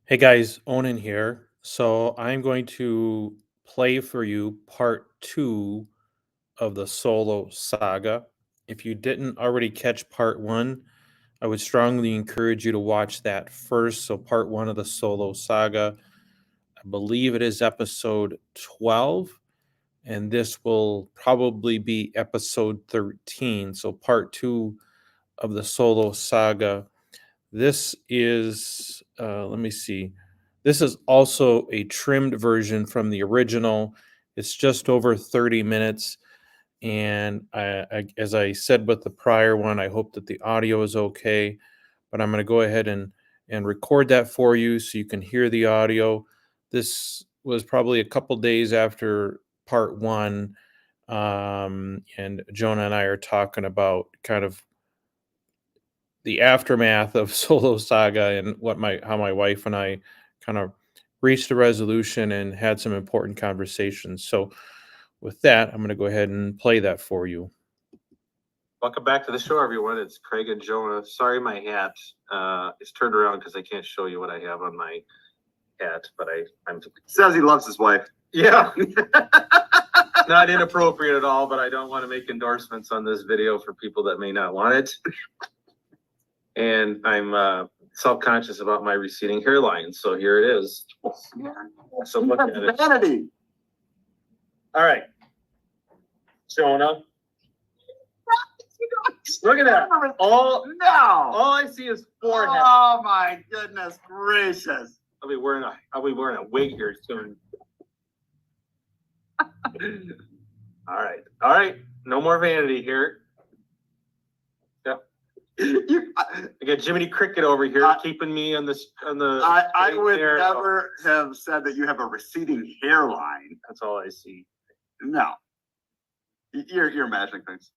Hey guys, Onan here. So I'm going to play for you part two of the solo saga. If you didn't already catch part one, I would strongly encourage you to watch that first. So, part one of the solo saga, I believe it is episode 12, and this will probably be episode 13. So, part two of the solo saga. This is, let me see. This is also a trimmed version from the original. It's just over 30 minutes. And as I said with the prior one, I hope that the audio is okay. But I'm going to go ahead and record that for you so you can hear the audio. This was probably a couple days after part one. And Jonah and I are talking about kind of the aftermath of Solo Saga and how my wife and I kind of reached a resolution and had some important conversations. So with that, I'm going to go ahead and play that for you. Welcome back to the show, everyone. It's Craig and Jonah. Sorry, my hat is turned around because I can't show you what I have on my hat, but I'm says he loves his wife. Yeah. Not inappropriate at all, but I don't want to make endorsements on this video for people that may not want it. And I'm self-conscious about my receding hairline, so here it is. So look at it. Vanity. All right, Jonah. Look at that. All I see is forehead. Oh my goodness gracious. I'll be wearing a wig here soon. All right. No more vanity here. Yep. I got Jiminy Cricket over here keeping me on the. I would never have said that you have a receding hairline. That's all I see. No. You're imagining things.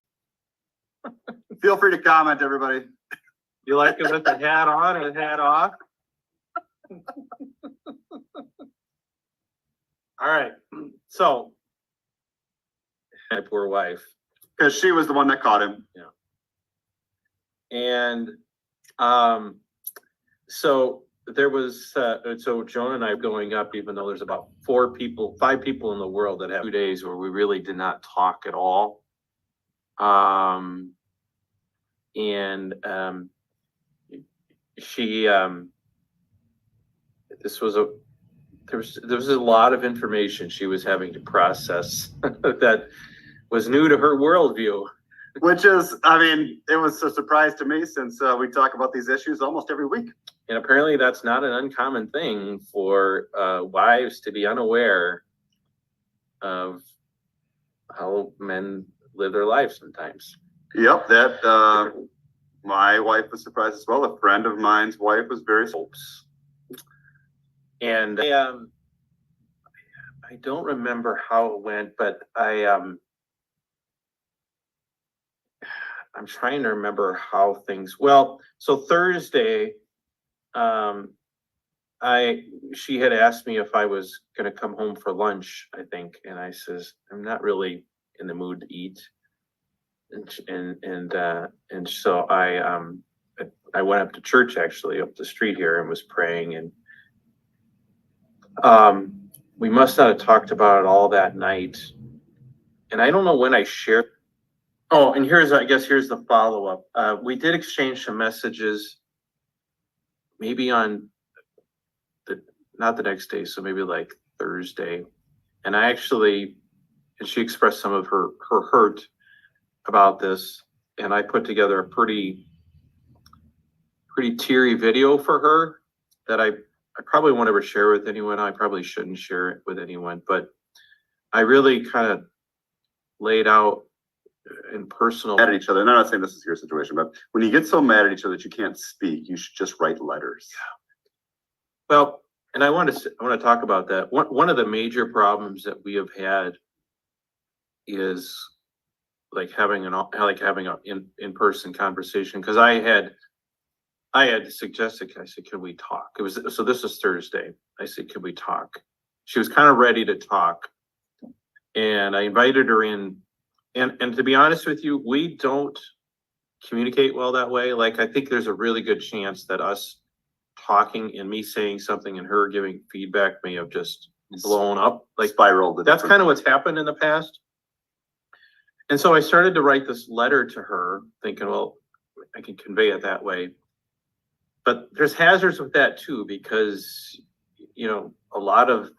Feel free to comment, everybody. You like it with the hat on or the hat off? All right. So, my poor wife. Because she was the one that caught him. Yeah. And so there was, so Jonah and I going up, even though there's about 5 people in the world that have 2 days where we really did not talk at all. She there was a lot of information she was having to process that was new to her worldview. Which is, I mean, it was a surprise to me since we talk about these issues almost every week. And apparently that's not an uncommon thing for wives to be unaware of how men live their lives sometimes. Yep, that my wife was surprised as well. A friend of mine's wife was very hopes. And I don't remember how it went, but I'm trying to remember how things. Well, so Thursday, she had asked me if I was going to come home for lunch, I think, and I says I'm not really in the mood to eat, and so I went up to church actually up the street here and was praying, and we must not have talked about it all that night, and I don't know when I shared. Oh, and here's the follow-up. We did exchange some messages, maybe on not the next day, so maybe like Thursday. And she expressed some of her hurt about this. And I put together a pretty teary video for her that I probably won't ever share with anyone. I probably shouldn't share it with anyone, but I really kind of laid out in personal Mad at each other. And I'm not saying this is your situation, but when you get so mad at each other that you can't speak, you should just write letters. Well, and I want to talk about that. One of the major problems that we have had is like having an in-person conversation. Because I had suggested, I said, can we talk? So this is Thursday. I said, can we talk? She was kind of ready to talk, and I invited her in. And to be honest with you, we don't communicate well that way. Like, I think there's a really good chance that us talking and me saying something and her giving feedback may have just blown up. Like spiraled. that's kind of what's happened in the past. And so I started to write this letter to her thinking, well, I can convey it that way. But there's hazards with that too, because, you know, a lot of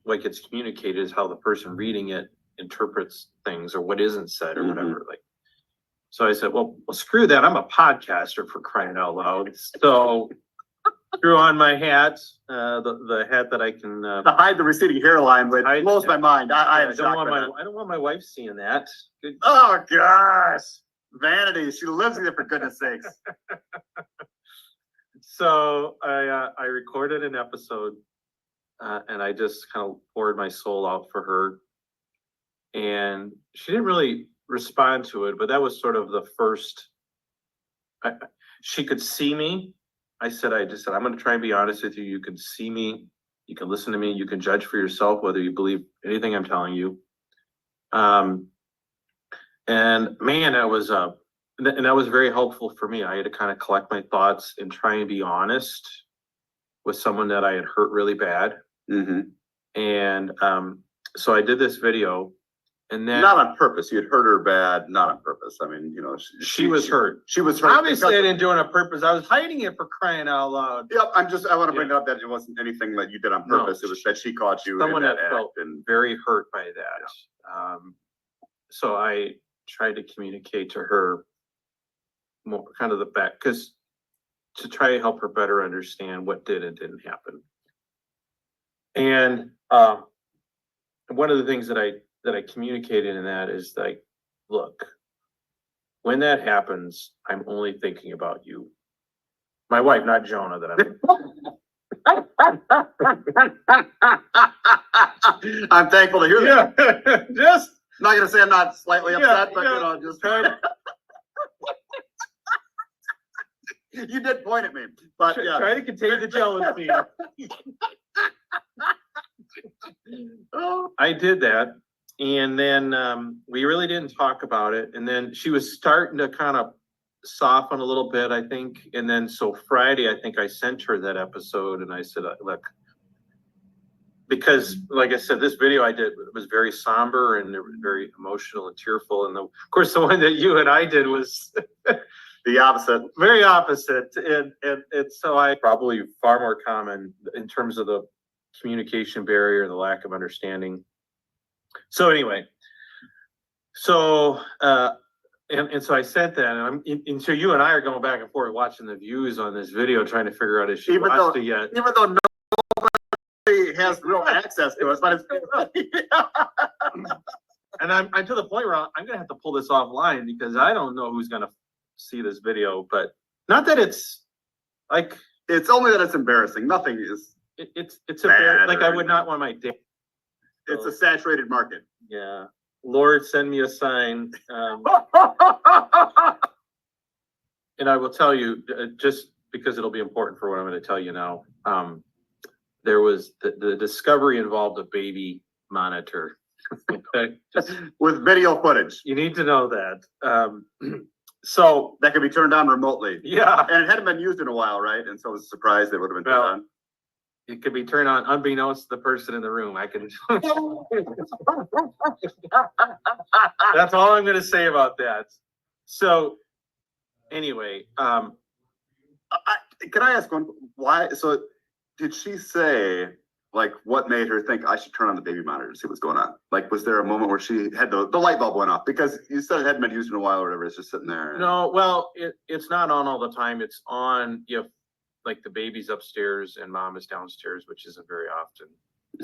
what gets communicated is how the person reading it interprets things or what isn't said or whatever. Like, so I said, well, screw that. I'm a podcaster, for crying out loud. So threw on my hat, the hat that I can to hide the receding hairline, which blows my mind. I don't want my wife seeing that. Good. Oh gosh, vanity. She lives here, for goodness sakes. So I recorded an episode, and I just kind of poured my soul out for her, and she didn't really respond to it, but that was sort of the first. She could see me. I just said, I'm going to try and be honest with you. You can see me. You can listen to me. You can judge for yourself whether you believe anything I'm telling you. And man, that was very helpful for me. I had to kind of collect my thoughts and try and be honest with someone that I had hurt really bad. And so I did this video. And then not on purpose. You had hurt her bad, not on purpose. I mean, you know, she was hurt. She was hurt. Obviously, I didn't do it on purpose. I was hiding it, for crying out loud. Yep. I want to bring up that it wasn't anything that you did on purpose. No, it was that she caught you. Someone that felt very hurt by that. Yeah. So I tried to communicate to her more kind of the back, because to try to help her better understand what did and didn't happen. And one of the things that I communicated in that is like, look, when that happens, I'm only thinking about you. My wife, not Jonah, that I'm thankful to hear that. Yeah. Just not gonna say I'm not slightly upset, but you know, just you did point at me, but try to contain the jealousy. I did that. And then we really didn't talk about it. And then she was starting to kind of soften a little bit, I think. And then so Friday, I think I sent her that episode and I said, look, because like I said, this video I did was very somber and very emotional and tearful. And of course, the one that you and I did was the opposite, very opposite. And so I probably far more common in terms of the communication barrier, the lack of understanding. So anyway, so and so I sent that, and so you and I are going back and forth watching the views on this video, trying to figure out if she watched it yet. Even though nobody has real access to us, but it's and I'm to the point where I'm gonna have to pull this offline because I don't know who's gonna see this video, but not that it's like it's only that it's embarrassing. Nothing is. It's like I would not want my date. It's a saturated market. Yeah. Lord, send me a sign. And I will tell you, just because it'll be important for what I'm going to tell you now. There was the discovery involved a baby monitor. With video footage. You need to know that. So that could be turned on remotely. Yeah. And it hadn't been used in a while, right? And so it was a surprise it would have been turned on. It could be turned on unbeknownst to the person in the room. I can. That's all I'm going to say about that. So, anyway, can I ask one? Why? So, did she say like what made her think I should turn on the baby monitor to see what's going on? Like, was there a moment where she had the light bulb went off because you said it hadn't been used in a while or whatever? It's just sitting there. No, well, it's not on all the time. It's on if. Like the baby's upstairs and mom is downstairs, which isn't very often.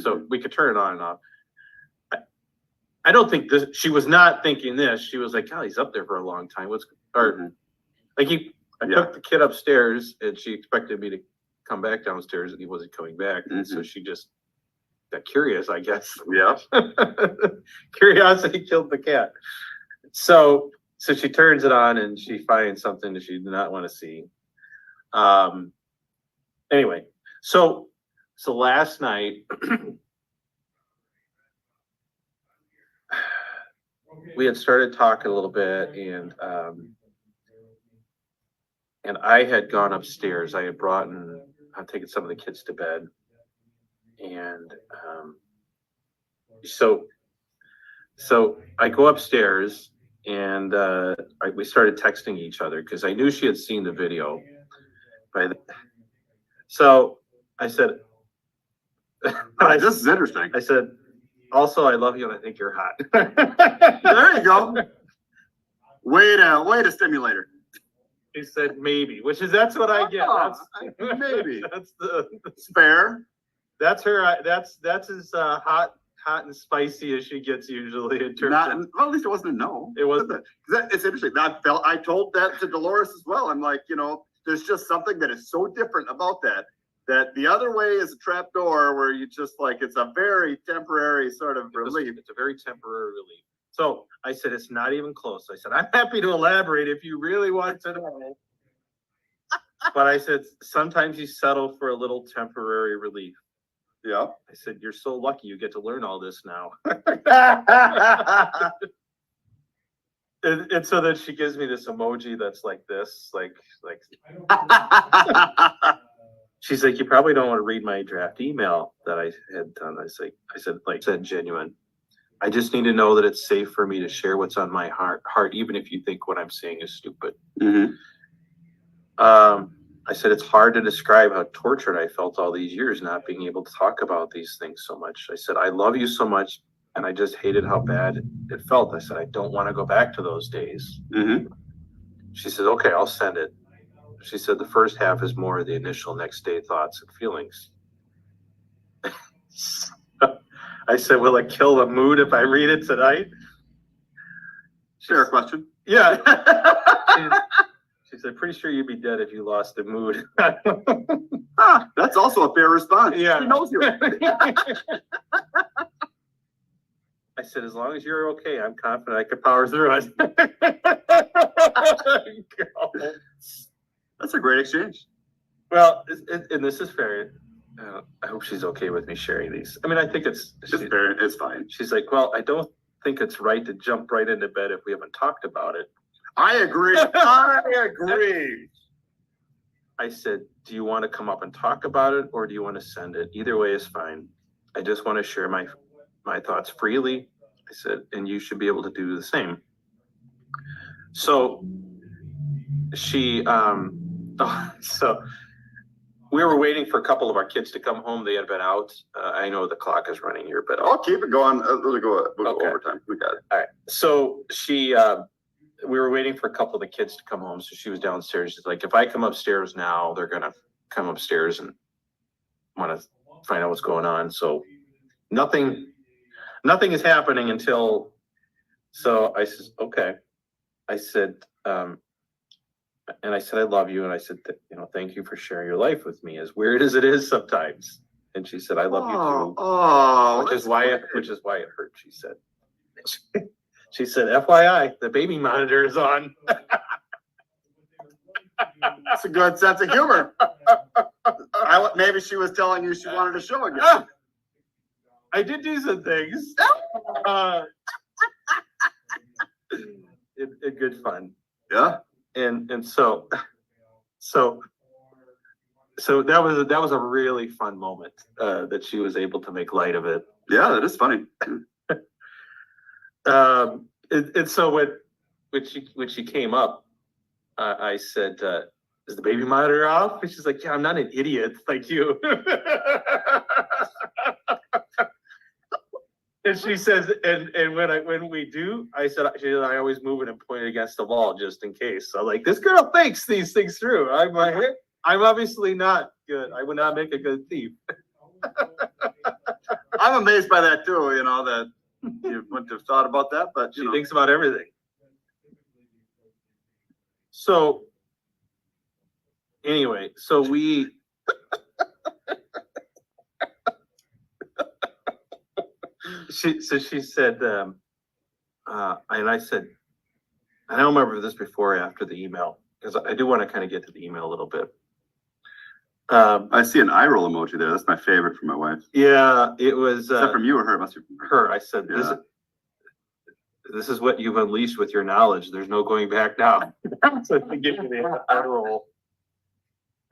So we could turn it on and off. I don't think this, she was not thinking this. She was like, God, he's up there for a long time. I took the kid upstairs and she expected me to come back downstairs and he wasn't coming back. And so she just got curious, I guess. Yeah. Curiosity killed the cat. So she turns it on and she finds something that she did not want to see. Anyway, so last night we had started talking a little bit and I had gone upstairs. I had brought in taking some of the kids to bed. And so I go upstairs and we started texting each other because I knew she had seen the video. So I said, this is interesting. I said, also, I love you and I think you're hot. There you go. Way to stimulator. He said maybe, that's what I get. Maybe. That's Fair. that's her. That's as hot and spicy as she gets usually in terms of. Well, at least it wasn't a no. It wasn't. It's interesting. I told that to Dolores as well. I'm like, there's just something that is so different about that the other way is a trap door where you just like, it's a very temporary sort of relief. It's a very temporary relief. So I said, it's not even close. I said, I'm happy to elaborate if you really want to know. But I said, sometimes you settle for a little temporary relief. Yeah. I said, you're so lucky you get to learn all this now. And so then she gives me this emoji that's like this, like. She's like, you probably don't want to read my draft email that I had done. I said, genuine. I just need to know that it's safe for me to share what's on my heart, even if you think what I'm saying is stupid. Mm-hmm. I said, it's hard to describe how tortured I felt all these years not being able to talk about these things so much. I said, I love you so much, and I just hated how bad it felt. I said, I don't want to go back to those days. Mm-hmm. She said, okay, I'll send it. She said, the first half is more of the initial next day thoughts and feelings. I said, will it kill the mood if I read it tonight? Fair question. Yeah. She said, pretty sure you'd be dead if you lost the mood. That's also a fair response. Yeah. She knows you. I said, as long as you're okay, I'm confident I could power through it. That's a great exchange. Well, and this is fair. I hope she's okay with me sharing these. I mean, I think it's fair. It's fine. She's like, well, I don't think it's right to jump right into bed if we haven't talked about it. I agree. I agree. I said, do you want to come up and talk about it, or do you want to send it? Either way is fine. I just want to share my thoughts freely. I said, and you should be able to do the same. So she, so we were waiting for a couple of our kids to come home. They had been out. I know the clock is running here, but I'll keep it going. We'll go okay. overtime. We got it. All right. So she, we were waiting for a couple of the kids to come home. So she was downstairs. She's like, if I come upstairs now, they're going to come upstairs and want to find out what's going on. So nothing is happening until, so I said, okay. I said, and I said, I love you. And I said, thank you for sharing your life with me, as weird as it is sometimes. And she said, I love you too. Oh, which is why it hurt, she said. She said, FYI, the baby monitor is on. That's a good sense of humor. Maybe she was telling you she wanted to show again. I did do some things. In good fun. Yeah. And so that was a really fun moment that she was able to make light of it. Yeah, that is funny. And so when she came up, I said, is the baby monitor off? And she's like, yeah, I'm not an idiot like you. And she says, and when we do, I said, I always move it and point it against the wall just in case. So like, this girl thinks these things through. I'm like, I'm obviously not good. I would not make a good thief. I'm amazed by that too. That you wouldn't have thought about that, but she thinks about everything. So anyway, so we. She said, and I said, I don't remember this before or after the email, because I do want to kind of get to the email a little bit. I see an eye roll emoji there. That's my favorite from my wife. Yeah, it was. Is that from you or her? It must be from her. I said, this is what you've unleashed with your knowledge. There's no going back now. So to give you the eye roll.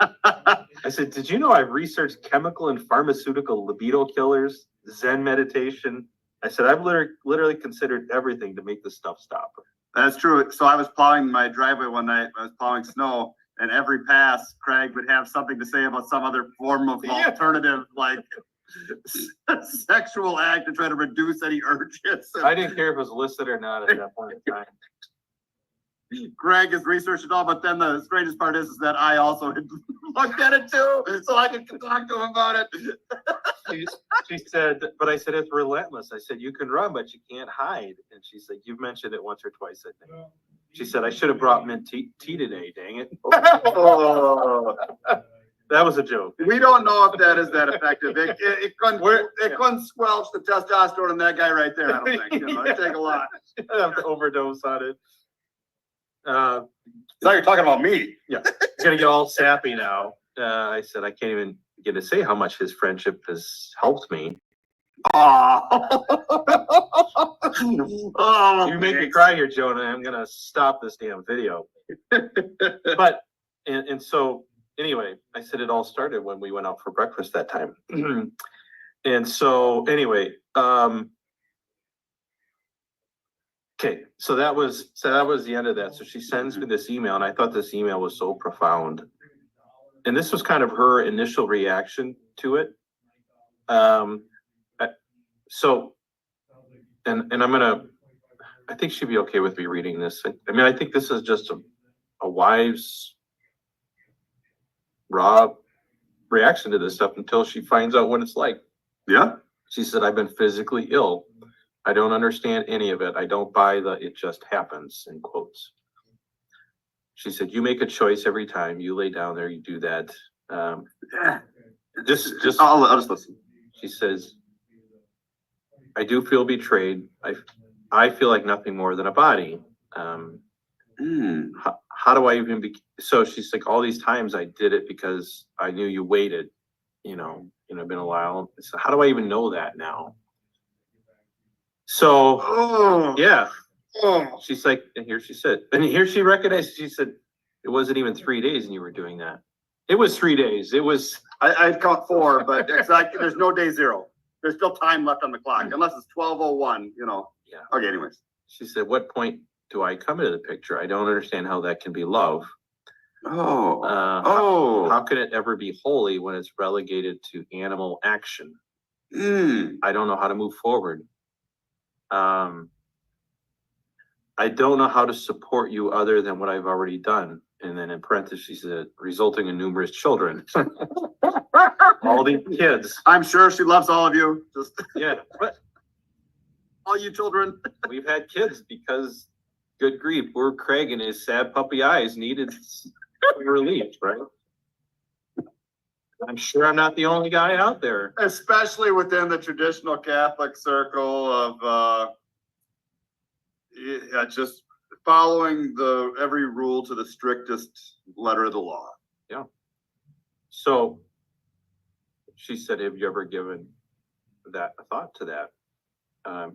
I said, did you know I've researched chemical and pharmaceutical libido killers, Zen meditation? I said, I've literally considered everything to make this stuff stop. That's true. So I was plowing my driveway one night. I was plowing snow, and every pass, Craig would have something to say about some other form of alternative, like sexual act to try to reduce any urges. I didn't care if it was illicit or not at that point in time. Greg has researched it all, but then the strangest part is that I also had looked at it too, so I could talk to him about it. She said, but I said, it's relentless. I said, you can run, but you can't hide. And she said, you've mentioned it once or twice, I think. She said, I should have brought mint tea today, dang it. Oh. That was a joke. We don't know if that is that effective. It couldn't squelch the testosterone in that guy right there, I don't think. You know, it'd take a lot. I have to overdose on it. Now you're talking about me. Yeah, he's gonna get all sappy now. I said I can't even get to say how much his friendship has helped me. Oh, You make me cry here, Jonah. I'm gonna stop this damn video. But and so anyway, I said it all started when we went out for breakfast that time. And so anyway, okay, so that was the end of that. So she sends me this email, and I thought this email was so profound. And this was kind of her initial reaction to it. So, and I think she'd be okay with me reading this. I mean, I think this is just a wife's raw reaction to this stuff until she finds out what it's like. yeah. She said, I've been physically ill. I don't understand any of it. I don't buy it just happens, in quotes. She said, you make a choice every time you lay down there, you do that. I'll just listen. She says, I do feel betrayed. I feel like nothing more than a body. How do I even be? So she's like, all these times I did it because I knew you waited, been a while. So how do I even know that now? So, yeah, she's like, and here she said, and here she recognized, she said, it wasn't even 3 days and you were doing that. It was 3 days. It was, I'd count 4, but it's like, there's no day 0. There's still time left on the clock, unless it's 12:01, Yeah. Okay, anyways. She said, what point do I come into the picture? I don't understand how that can be love. How can it ever be holy when it's relegated to animal action? I don't know how to move forward. I don't know how to support you other than what I've already done. And then in parentheses, she said, resulting in numerous children. All these kids. I'm sure she loves all of you. Just Yeah, but all you children. we've had kids because, good grief, poor Craig and his sad puppy eyes needed relief, right? I'm sure I'm not the only guy out there. Especially within the traditional Catholic circle of just following every rule to the strictest letter of the law. Yeah. So she said, have you ever given that a thought to that?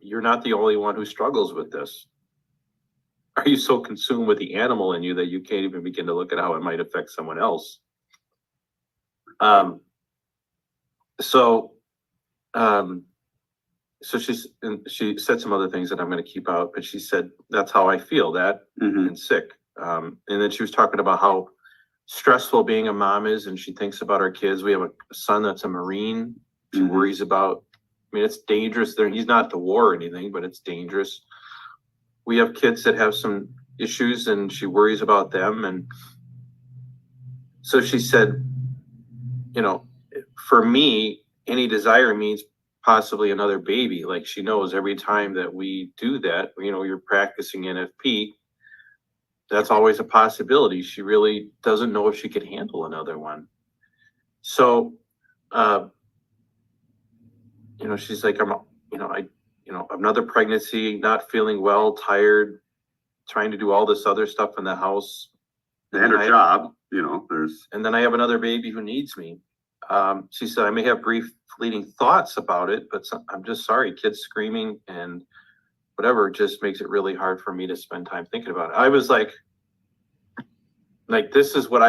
You're not the only one who struggles with this. Are you so consumed with the animal in you that you can't even begin to look at how it might affect someone else? So she said some other things that I'm going to keep out, but she said, that's how I feel, that and sick. And then she was talking about how stressful being a mom is, and she thinks about our kids. We have a son that's a Marine. She worries about, I mean, it's dangerous there. He's not at the war or anything, but it's dangerous. We have kids that have some issues and she worries about them. And so she said, for me, any desire means possibly another baby. Like she knows every time that we do that, you're practicing NFP, that's always a possibility. She really doesn't know if she could handle another one. So, she's like, another pregnancy, not feeling well, tired, trying to do all this other stuff in the house. And her job, and then I have another baby who needs me. She said, I may have brief fleeting thoughts about it, but I'm just sorry, kids screaming and whatever just makes it really hard for me to spend time thinking about it. I was like, this is what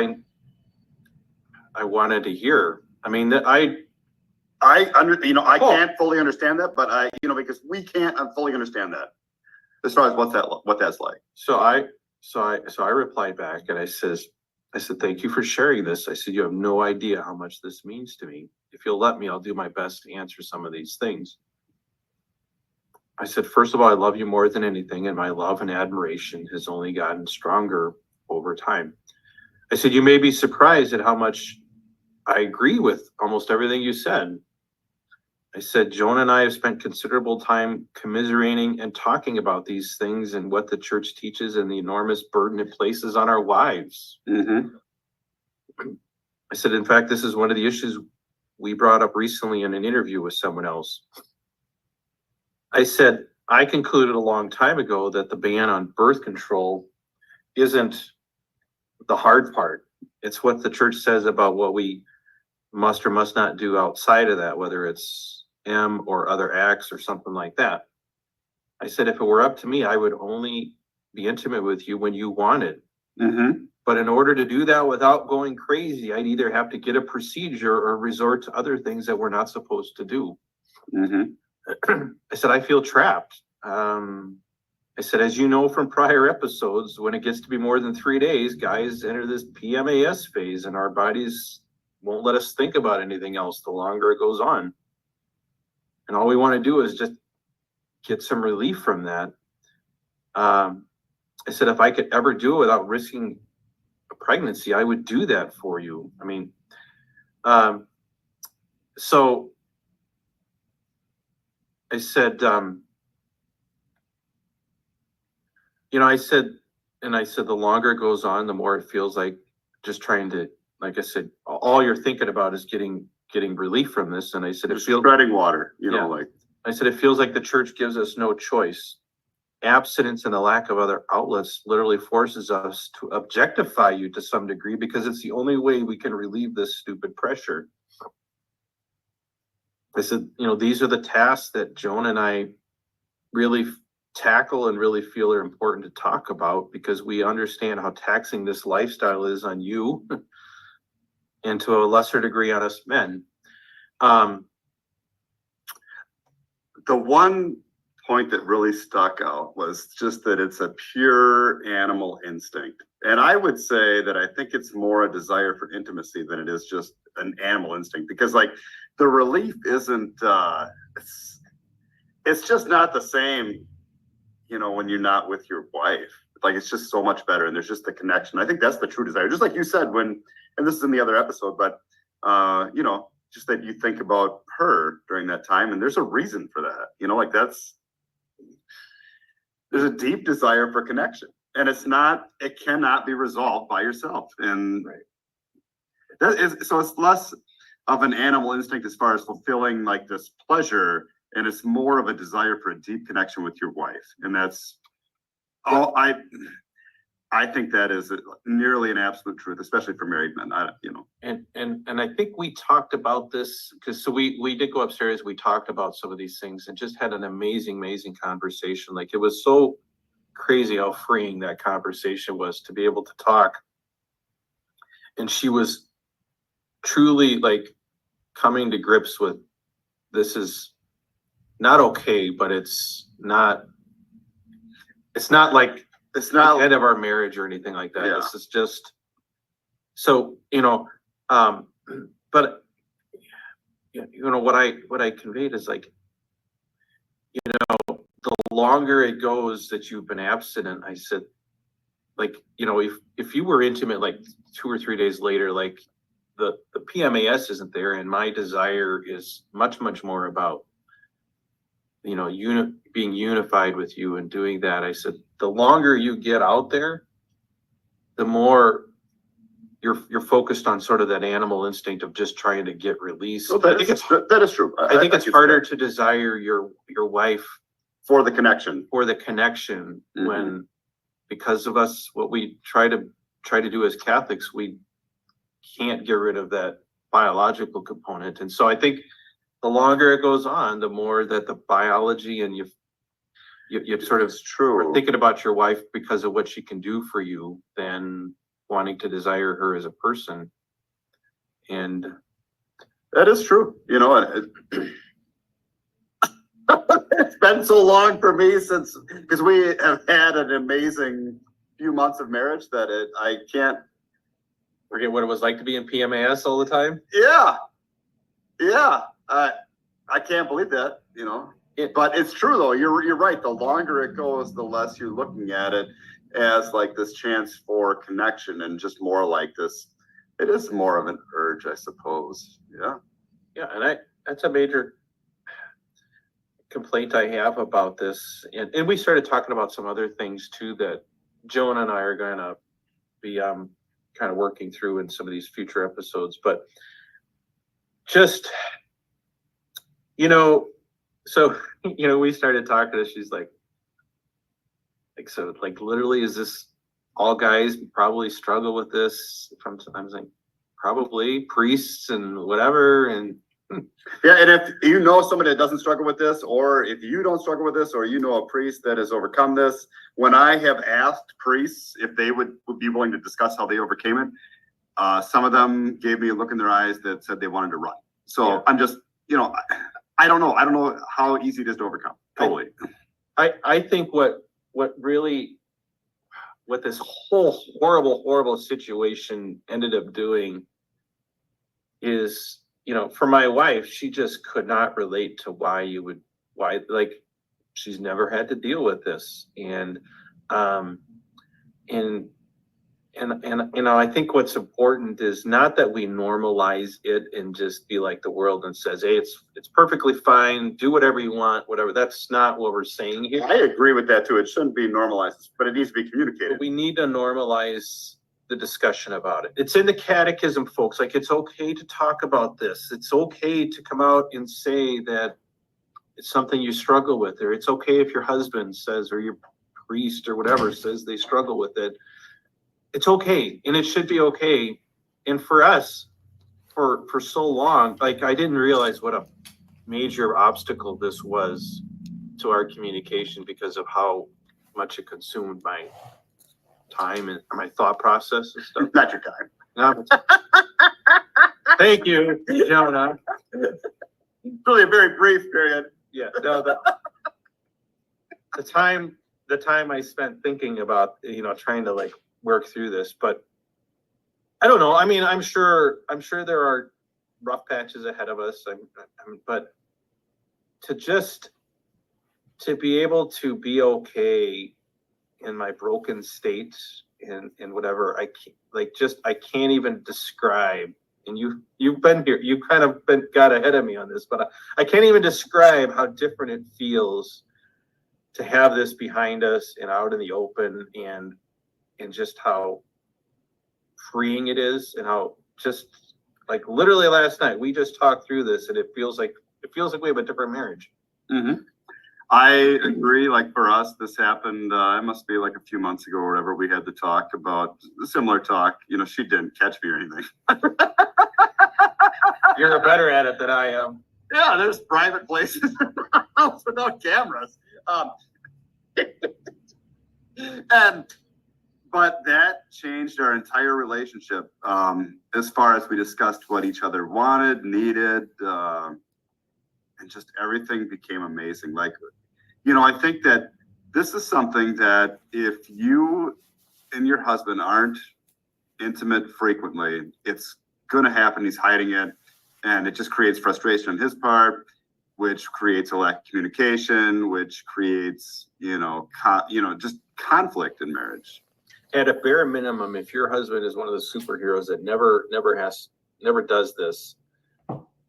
wanted to hear. I mean, that I can't fully understand that, but because we can't fully understand that as far as what that's like. So I replied back and I said, thank you for sharing this. I said, you have no idea how much this means to me. If you'll let me, I'll do my best to answer some of these things. I said, first of all, I love you more than anything, and my love and admiration has only gotten stronger over time. I said, you may be surprised at how much I agree with almost everything you said. I said, Joan and I have spent considerable time commiserating and talking about these things and what the church teaches and the enormous burden it places on our wives. Mm-hmm. I said, in fact, this is one of the issues we brought up recently in an interview with someone else. I said, I concluded a long time ago that the ban on birth control isn't the hard part. It's what the church says about what we must or must not do outside of that, whether it's M or other acts or something like that. I said, if it were up to me, I would only be intimate with you when you wanted. Mm-hmm. But in order to do that without going crazy, I'd either have to get a procedure or resort to other things that we're not supposed to do. Mm-hmm. I said, I feel trapped. I said, as you know from prior episodes, when it gets to be more than 3 days, guys enter this PMAS phase and our bodies won't let us think about anything else the longer it goes on. And all we want to do is just get some relief from that. I said, if I could ever do it without risking a pregnancy, I would do that for you. I mean, so I said, I said, the longer it goes on, the more it feels like just trying to, like I said, all you're thinking about is getting relief from this. And I said, it feels spreading water, I said, it feels like the church gives us no choice. Abstinence and the lack of other outlets literally forces us to objectify you to some degree because it's the only way we can relieve this stupid pressure. I said, these are the tasks that Joan and I really tackle and really feel are important to talk about because we understand how taxing this lifestyle is on you and to a lesser degree on us men. The one point that really stuck out was just that it's a pure animal instinct. And I would say that I think it's more a desire for intimacy than it is just an animal instinct because the relief isn't, it's just not the same, when you're not with your wife. It's just so much better and there's just the connection. I think that's the true desire. Just like you said and this is in the other episode, but, just that you think about her during that time and there's a reason for that, there's a deep desire for connection and it cannot be resolved by yourself. And so it's less of an animal instinct as far as fulfilling this pleasure. And it's more of a desire for a deep connection with your wife. And that's all I think that is nearly an absolute truth, especially for married men. And I think we talked about this because we did go upstairs. We talked about some of these things and just had an amazing conversation. It was so crazy how freeing that conversation was to be able to talk. And she was truly coming to grips with this is not okay, but it's not the end of our marriage or anything like that. Yeah. This is just so but what I conveyed is the longer it goes that you've been abstinent, I said if you were intimate 2 or 3 days later, the PMAS isn't there, and my desire is much more about being unified with you and doing that. I said, the longer you get out there, the more you're focused on sort of that animal instinct of just trying to get release. Well, that is true. I think it's harder to desire your wife for the connection. Mm-hmm. When because of us, what we try to do as Catholics, we can't get rid of that biological component. And so I think the longer it goes on, the more that the biology and you sort of true. are thinking about your wife because of what she can do for you than wanting to desire her as a person. And That is true, you know, it's been so long for me since, because we have had an amazing few months of marriage that I can't. forget what it was like to be in PMAS all the time. Yeah, yeah, I can't believe that, you know. But it's true though. You're right. The longer it goes, the less you're looking at it as like this chance for connection and just more like this. It is more of an urge, I suppose. Yeah. Yeah, and that's a major complaint I have about this. And we started talking about some other things too that Joan and I are going to be kind of working through in some of these future episodes. But just, you know, so, you know, we started talking and she's like, so like literally, is this all guys probably struggle with this from sometimes like probably priests and whatever. And Yeah, and if you know somebody that doesn't struggle with this, or if you don't struggle with this, or you know a priest that has overcome this, when I have asked priests if they would be willing to discuss how they overcame it, some of them gave me a look in their eyes that said they wanted to run. So Yeah. I'm just, you know, I don't know. I don't know how easy it is to overcome. Totally. I think what this whole horrible situation ended up doing is, you know, for my wife, she just could not relate to why like she's never had to deal with this. And you know, I think what's important is not that we normalize it and just be like the world and says, hey, it's perfectly fine, do whatever you want, whatever. That's not what we're saying here. I agree with that too. It shouldn't be normalized, but it needs to be communicated. But we need to normalize the discussion about it. It's in the catechism, folks. Like, it's okay to talk about this. It's okay to come out and say that it's something you struggle with, or it's okay if your husband says, or your priest or whatever says they struggle with it. It's okay, and it should be okay. And for us, for so long, like, I didn't realize what a major obstacle this was to our communication because of how much it consumed my time and my thought process and stuff. Not your time. No. Thank you, Jonah. Really a very brief period. Yeah, no, the time I spent thinking about, you know, trying to like work through this, but I don't know. I mean, I'm sure there are rough patches ahead of us. But to be able to be okay in my broken state and whatever, I can't even describe. And you've been here, you kind of got ahead of me on this, but I can't even describe how different it feels to have this behind us and out in the open, and just how freeing it is, and how just like literally last night we just talked through this, and it feels like we have a different marriage. Mm-hmm. I agree. Like for us, this happened, it must be like a few months ago or whatever. We had to talk about a similar talk. You know, she didn't catch me or anything. You're better at it than I am. Yeah, there's private places in the house without cameras. But that changed our entire relationship, as far as we discussed what each other wanted, needed, and just everything became amazing. Like, you know, I think that this is something that if you and your husband aren't intimate frequently, it's going to happen. He's hiding it, and it just creates frustration on his part, which creates a lack of communication, which creates, just conflict in marriage. At a bare minimum, if your husband is one of the superheroes that never does this,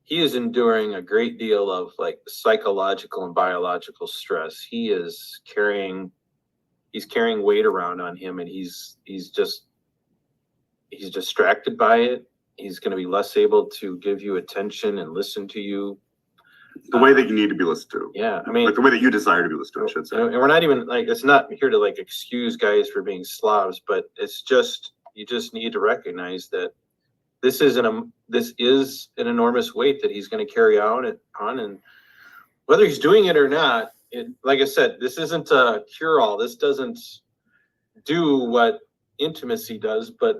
he is enduring a great deal of like psychological and biological stress. He's carrying weight around on him, and he's distracted by it. He's going to be less able to give you attention and listen to you the way that you need to be listened to. Yeah, I mean, like the way that you desire to be listened to, I should say. And we're not even like, it's not here to like excuse guys for being slobs, but it's just, you just need to recognize that this is an enormous weight that he's going to carry on, and whether he's doing it or not, like I said, this isn't a cure-all. This doesn't do what intimacy does, but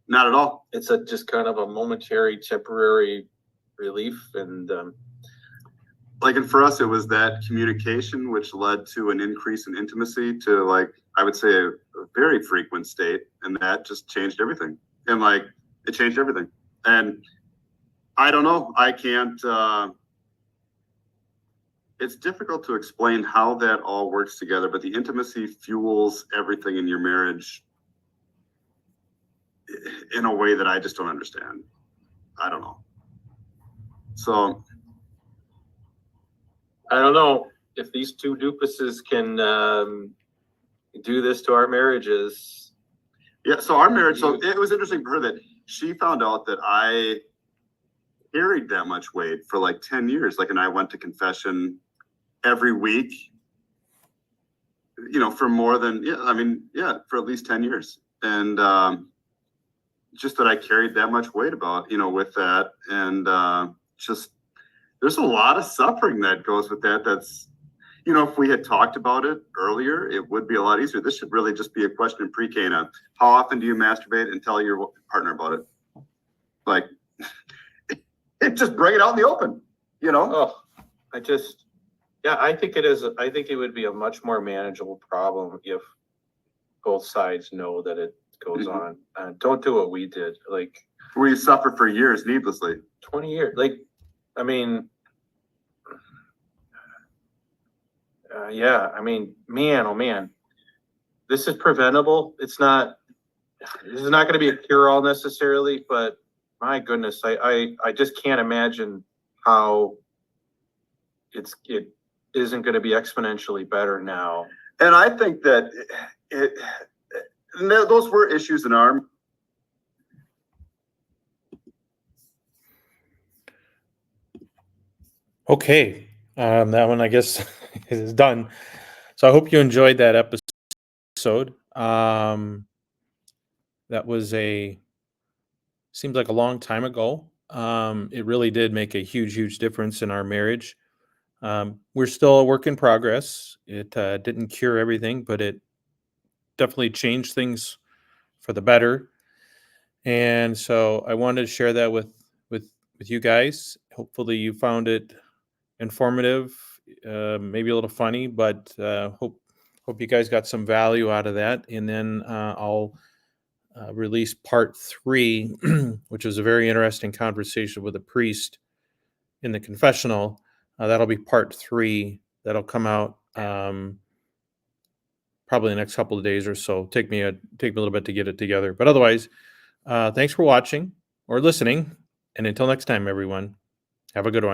Not at all. It's just kind of a momentary, temporary relief, and Like, and for us, it was that communication which led to an increase in intimacy to, like, I would say a very frequent state, and that just changed everything. And like, it changed everything. And I don't know, I can't, it's difficult to explain how that all works together, but the intimacy fuels everything in your marriage in a way that I just don't understand. I don't know. So I don't know if these two doopuses can do this to our marriages. yeah, so our marriage, so it was interesting for her that she found out that I carried that much weight for like 10 years. Like, and I went to confession every week, you know, for more than, yeah, I mean, yeah, for at least 10 years. And just that I carried that much weight about, you know, with that. And just, there's a lot of suffering that goes with that. That's, you know, if we had talked about it earlier, it would be a lot easier. This should really just be a question in pre-Cana. How often do you masturbate, and tell your partner about it? Like, just bring it out in the open, you know? Oh, yeah, I think it is. I think it would be a much more manageable problem if both sides know that it goes on. Don't do what we did, like Where you suffer for years needlessly. 20 years. Like, I mean, yeah, I mean, man, oh man, this is preventable. This is not going to be a cure-all necessarily, but my goodness, I just can't imagine how it isn't going to be exponentially better now. And I think that those were issues in our. Okay, that one I guess is done. So I hope you enjoyed that episode. That was seems like a long time ago. It really did make a huge difference in our marriage. We're still a work in progress. It didn't cure everything, but it definitely changed things for the better. And so I wanted to share that with you guys. Hopefully you found it informative, maybe a little funny, but hope you guys got some value out of that. And then I'll release part 3, which was a very interesting conversation with a priest in the confessional. That'll be part 3. That'll come out probably the next couple of days or so. Take me a little bit to get it together. But otherwise, thanks for watching or listening. And until next time, everyone, have a good one.